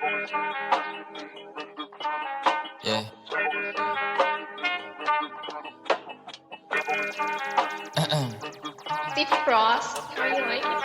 Yeah. Steve Frost, how you like it?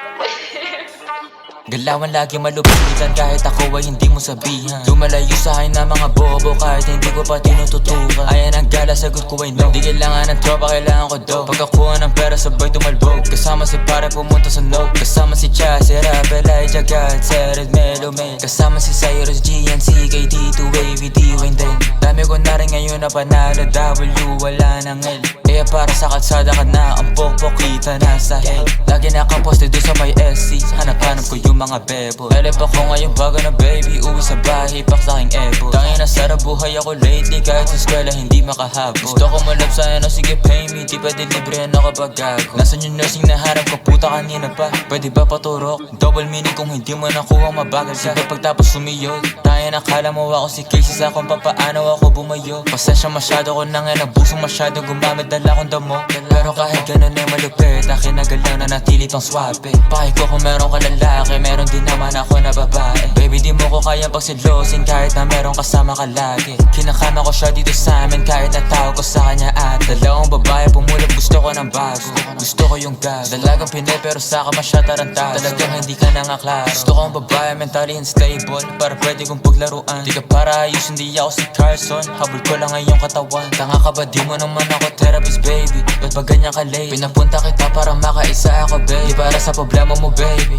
Galawan lagi malupitan kahit ako ay hindi mo sabihan. Lumalayo sa akin na mga bobo kahit hindi ko pa tinututukan. Ayan ang gala, sagot ko ay no. Di kailangan ng tropa, kailangan ko do. Pagkakuha ng pera sabay tumalbog. Kasama si pare pumunta sa no. Kasama si Chas, Rapel, Jagat, Seret, Melo, May. Kasama si Cyrus, GNC, KD2, Wavy, D-Wayne din. Dami ko na rin ngayon na panalo, W, wala ng L. Kaya para sa kalsada ka na, ang pokpokita nasa head. Lagi nakaposte doon sa may SC, hanap-hanap ko yung mga bebo. Elep ako ngayon bago na baby, uwi sa bahay, pak sa aking ebo. Tangin na sarap buhay ako lately, kahit sa eskwela hindi makahabol. Gusto ko malap sa ano, sige pay me, di pwede librehan ako pag gago. Nasaan yung nursing na harap ko, puta kanina pa, pwede ba paturok? Double meaning kung hindi mo nakuha, mabagal ka. Sige pagtapos sumiyod, tayo nakala mo ako si Casey sa kung papaano ako bumayo. Pasensya masyado ko nang nabusong masyado gumamit, dala akong damo. Pero kahit ganun ay malupit, akin na galang na natili pang swabe. Pahay ko kung meron ka lalaki, meron din naman ako na babae. Baby di mo ko kayang pagsilosin kahit na meron kasama ka lagi. Kinakama ko siya dito sa amin kahit natawag ko sa kanya at dalawang babae pumulog, gusto ko ng bago. Gusto ko yung gas, dalagang pinay pero saka masya tarantado. Talagang hindi ka na nga klaro. Gusto ko ang babae mentally unstable para pwede kong paglaruan. Di ka para ayos, hindi ako si Carson, habol ko lang ang iyong katawan. Tanga ka ba, di mo naman ako therapist baby. Ba't ba ganyan ka late? Pinapunta kita para makaisa ako baby, para sa problema mo baby.